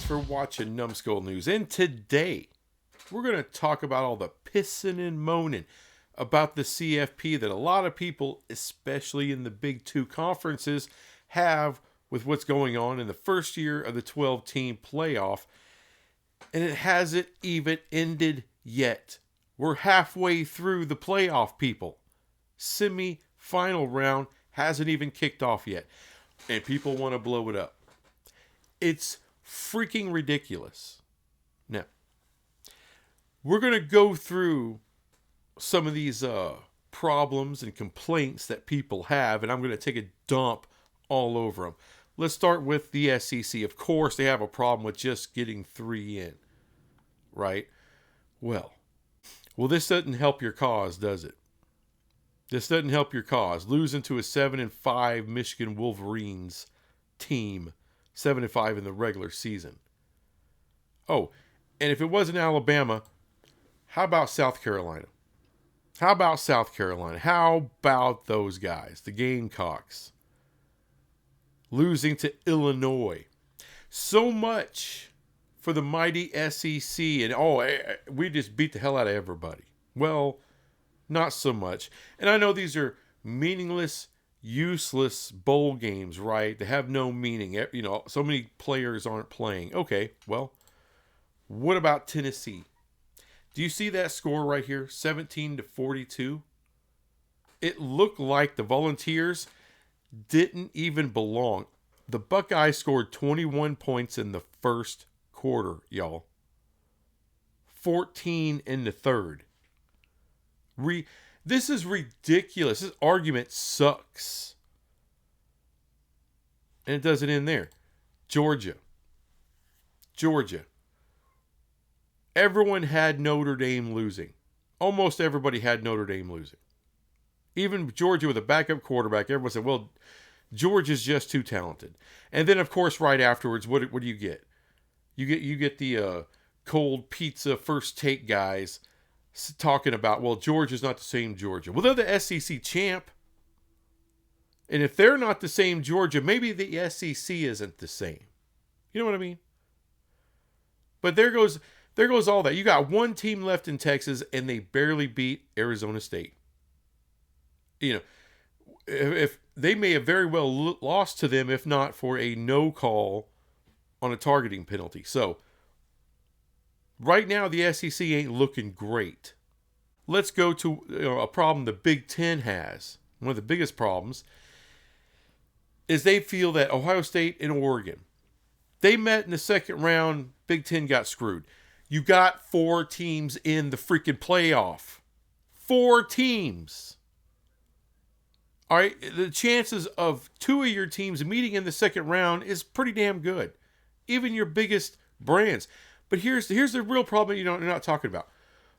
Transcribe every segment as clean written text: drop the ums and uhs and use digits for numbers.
Thanks for watching Numbskull News. And today, we're going to talk about all the pissing and moaning about the CFP that a lot of people, especially in the Big Two conferences, have with what's going on in the first year of the 12-team playoff. And it hasn't even ended yet. We're halfway through the playoff, people. Semi-final round hasn't even kicked off yet. And people want to blow it up. It's freaking ridiculous. Now, we're going to go through some of these problems and complaints that people have, and I'm going to take a dump all over them. Let's start with the SEC. Of course, they have a problem with just getting 3 in, right? Well, this doesn't help your cause, does it? This doesn't help your cause. Losing to a 7-5 Michigan Wolverines team, 7-5 in the regular season. Oh, and if it wasn't Alabama, how about South Carolina? How about South Carolina? How about those guys, the Gamecocks? Losing to Illinois. So much for the mighty SEC. And, we just beat the hell out of everybody. Well, not so much. And I know these are meaningless, useless bowl games, right? They have no meaning. You know, so many players aren't playing. Okay, well, what about Tennessee? Do you see that score right here? 17-42. It looked like the Volunteers didn't even belong. The Buckeyes scored 21 points in the first quarter, y'all. 14 in the third. This is ridiculous. This argument sucks. And it doesn't end there. Georgia. Everyone had Notre Dame losing. Almost everybody had Notre Dame losing. Even Georgia with a backup quarterback, everyone said, well, Georgia's just too talented. And then, of course, right afterwards, what do you get? You get the cold pizza first take guys talking about, well, Georgia's not the same Georgia. Well, they're the SEC champ. And if they're not the same Georgia, maybe the SEC isn't the same. You know what I mean? But there goes all that. You got one team left in Texas, and they barely beat Arizona State. You know, if they may have very well lost to them, if not for a no call on a targeting penalty. So, right now, the SEC ain't looking great. Let's go to a problem the Big Ten has. One of the biggest problems is they feel that Ohio State and Oregon, they met in the second round. Big Ten got screwed. You got 4 teams in the freaking playoff. 4 teams. All right, the chances of 2 of your teams meeting in the second round is pretty damn good. Even your biggest brands. But here's the real problem you're not talking about.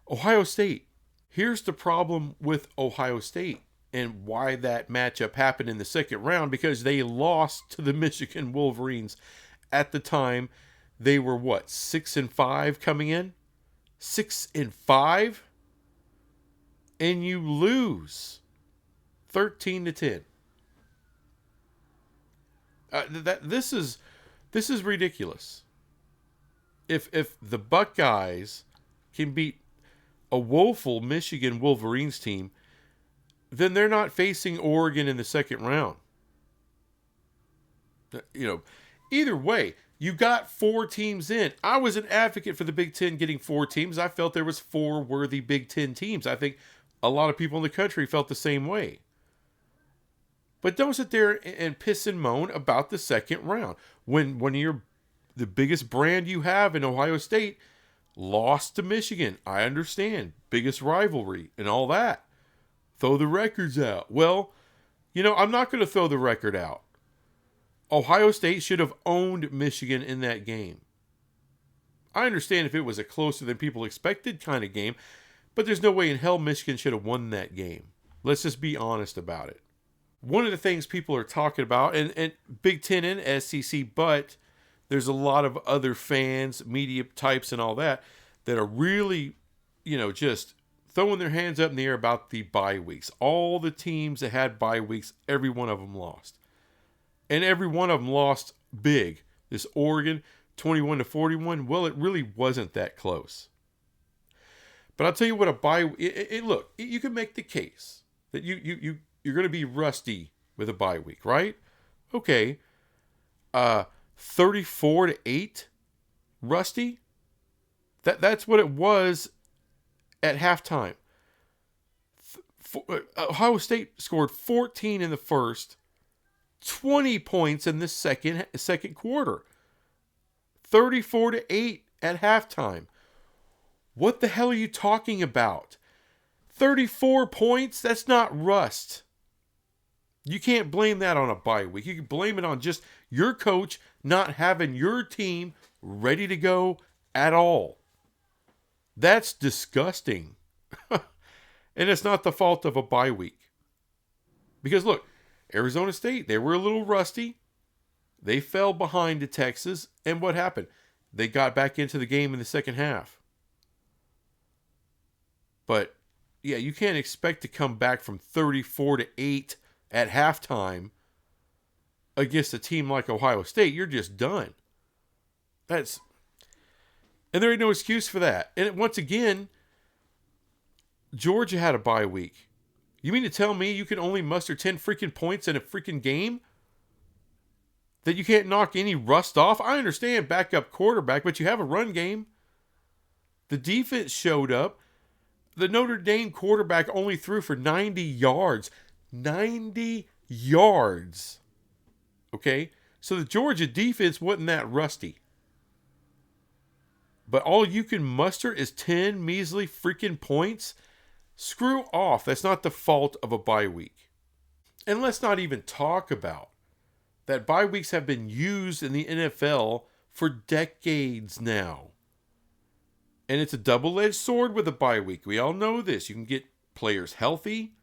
Ohio State. Here's the problem with Ohio State and why that matchup happened in the second round, because they lost to the Michigan Wolverines at the time. They were 6-5 coming in? 6-5? And you lose 13-10. This is ridiculous. If the Buckeyes can beat a woeful Michigan Wolverines team, then they're not facing Oregon in the second round. You know, either way, you got 4 teams in. I was an advocate for the Big Ten getting 4 teams. I felt there was 4 worthy Big Ten teams. I think a lot of people in the country felt the same way. But don't sit there and piss and moan about the second round. When the biggest brand you have in Ohio State lost to Michigan. I understand. Biggest rivalry and all that. Throw the records out. Well, I'm not going to throw the record out. Ohio State should have owned Michigan in that game. I understand if it was a closer than people expected kind of game, but there's no way in hell Michigan should have won that game. Let's just be honest about it. One of the things people are talking about, and Big Ten and SEC, but there's a lot of other fans, media types and all that are really, just throwing their hands up in the air about the bye weeks. All the teams that had bye weeks, every one of them lost. And every one of them lost big. This Oregon, 21-41. Well, it really wasn't that close. But I'll tell you what, a bye. Look, you can make the case that you're going to be rusty with a bye week, right? Okay, 34-8, rusty. That's what it was at halftime. Ohio State scored 14 in the first, 20 points in the second quarter. 34-8 at halftime. What the hell are you talking about? 34 points? That's not rust. You can't blame that on a bye week. You can blame it on just your coach not having your team ready to go at all. That's disgusting. And it's not the fault of a bye week. Because look, Arizona State, they were a little rusty. They fell behind to Texas. And what happened? They got back into the game in the second half. But, yeah, you can't expect to come back from 34-8 at halftime against a team like Ohio State. You're just done. And there ain't no excuse for that. And once again, Georgia had a bye week. You mean to tell me you can only muster 10 freaking points in a freaking game? That you can't knock any rust off? I understand backup quarterback, but you have a run game. The defense showed up. The Notre Dame quarterback only threw for 90 yards. 90 yards. Okay? So the Georgia defense wasn't that rusty. But all you can muster is 10 measly freaking points? Screw off. That's not the fault of a bye week. And let's not even talk about that bye weeks have been used in the NFL for decades now. And it's a double-edged sword with a bye week. We all know this. You can get players healthy.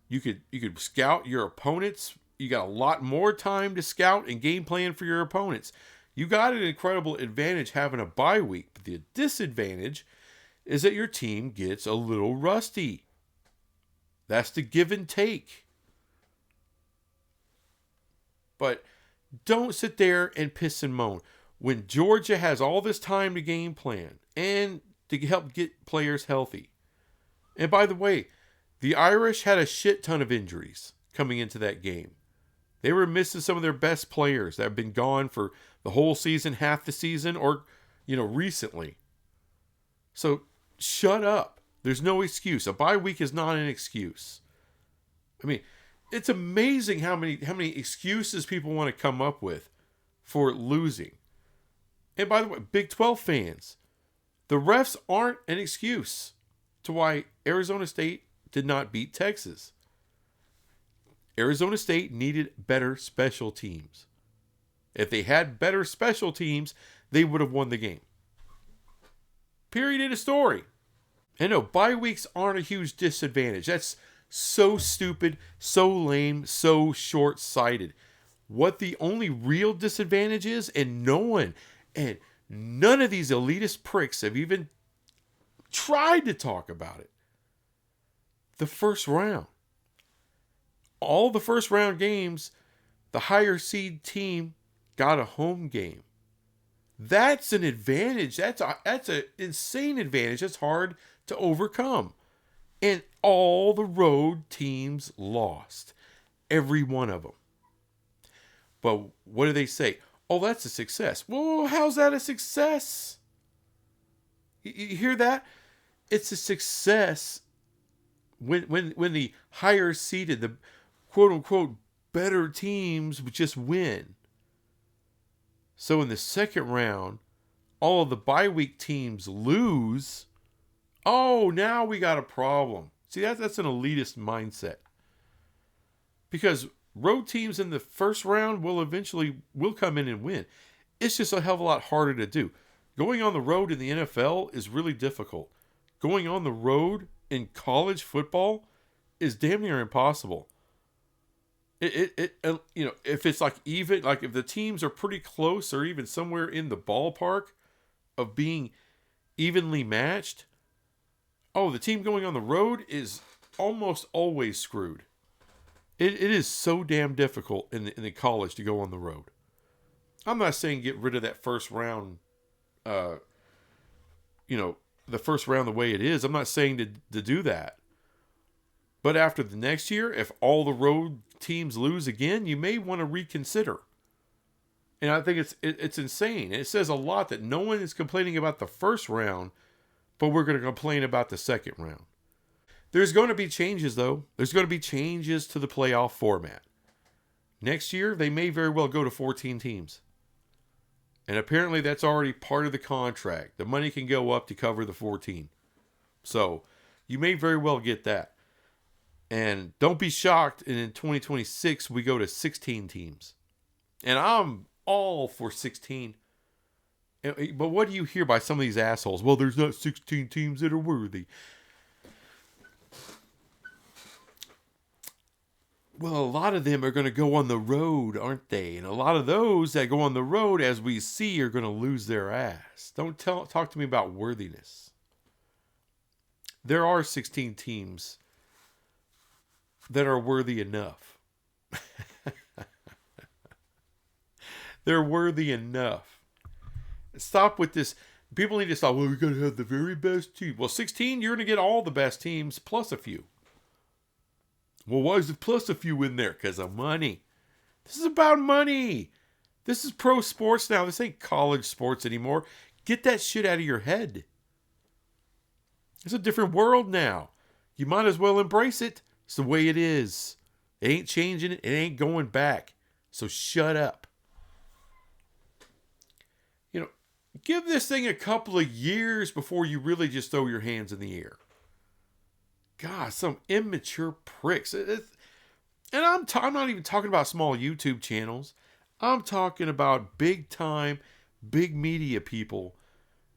You could scout your opponents. You got a lot more time to scout and game plan for your opponents. You got an incredible advantage having a bye week. But the disadvantage is that your team gets a little rusty. That's the give and take. But don't sit there and piss and moan. When Georgia has all this time to game plan and to help get players healthy. And by the way, the Irish had a shit ton of injuries coming into that game. They were missing some of their best players that have been gone for the whole season, half the season, or, recently. So shut up. There's no excuse. A bye week is not an excuse. I mean, it's amazing how many excuses people want to come up with for losing. And by the way, Big 12 fans, the refs aren't an excuse to why Arizona State did not beat Texas. Arizona State needed better special teams. If they had better special teams, they would have won the game. Period, end of story. And no, bye weeks aren't a huge disadvantage. That's so stupid, so lame, so short-sighted. What the only real disadvantage is, and none of these elitist pricks have even tried to talk about it. The first round. All the first round games, the higher seed team got a home game. That's an advantage. That's an insane advantage. That's hard to overcome. And all the road teams lost. Every one of them. But what do they say? Oh, that's a success. Well, how's that a success? You hear that? It's a success when the higher seeded, the quote unquote better teams just win. So in the second round, all of the bye week teams lose. Oh, now we got a problem. See, that's an elitist mindset. Because road teams in the first round will come in and win. It's just a hell of a lot harder to do. Going on the road in the NFL is really difficult. Going on the road in college football is damn near impossible. If it's like even, like if the teams are pretty close or even somewhere in the ballpark of being evenly matched, the team going on the road is almost always screwed. It is so damn difficult in the college to go on the road. I'm not saying get rid of that first round, uh, the first round the way it is. I'm not saying to do that. But after the next year, if all the road teams lose again, you may want to reconsider. And I think it's insane. It says a lot that no one is complaining about the first round, but we're going to complain about the second round. There's going to be changes, though. There's going to be changes to the playoff format. Next year, they may very well go to 14 teams. And apparently that's already part of the contract. The money can go up to cover the 14. So you may very well get that. And don't be shocked, and in 2026, we go to 16 teams. And I'm all for 16. But what do you hear by some of these assholes? Well, there's not 16 teams that are worthy. Well, a lot of them are going to go on the road, aren't they? And a lot of those that go on the road, as we see, are going to lose their ass. Don't talk to me about worthiness. There are 16 teams that are worthy enough. They're worthy enough. Stop with this. People need to stop. Well, we got to have the very best team. Well, 16, you're going to get all the best teams plus a few. Well, why is it plus a few in there? Because of money. This is about money. This is pro sports now. This ain't college sports anymore. Get that shit out of your head. It's a different world now. You might as well embrace it. It's the way it is. It ain't changing it. It ain't going back. So shut up. Give this thing a couple of years before you really just throw your hands in the air. God, some immature pricks. And I'm not even talking about small YouTube channels. I'm talking about big time, big media people.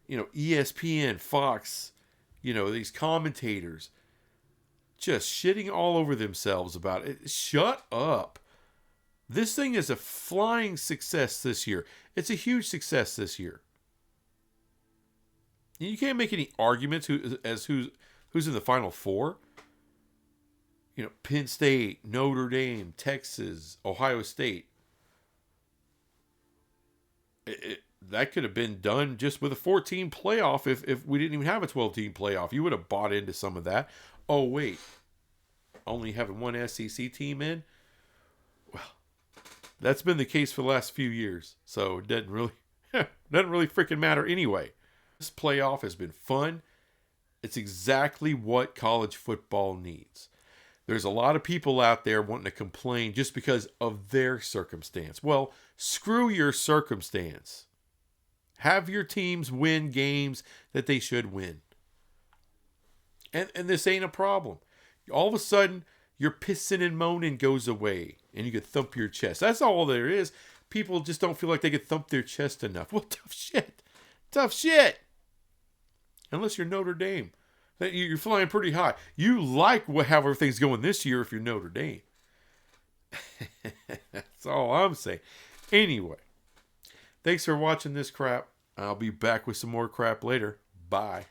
ESPN, Fox, these commentators just shitting all over themselves about it. Shut up. This thing is a flying success this year. It's a huge success this year. You can't make any arguments who's in the Final Four. Penn State, Notre Dame, Texas, Ohio State. That could have been done just with a 14 playoff if we didn't even have a 12-team playoff. You would have bought into some of that. Oh, wait. Only having one SEC team in? Well, that's been the case for the last few years. So it doesn't really freaking matter anyway. This playoff has been fun. It's exactly what college football needs. There's a lot of people out there wanting to complain just because of their circumstance. Well, screw your circumstance. Have your teams win games that they should win. And this ain't a problem. All of a sudden, your pissing and moaning goes away and you can thump your chest. That's all there is. People just don't feel like they can thump their chest enough. Well, tough shit. Tough shit. Unless you're Notre Dame. You're flying pretty high. You like how everything's going this year if you're Notre Dame. That's all I'm saying. Anyway, thanks for watching this crap. I'll be back with some more crap later. Bye.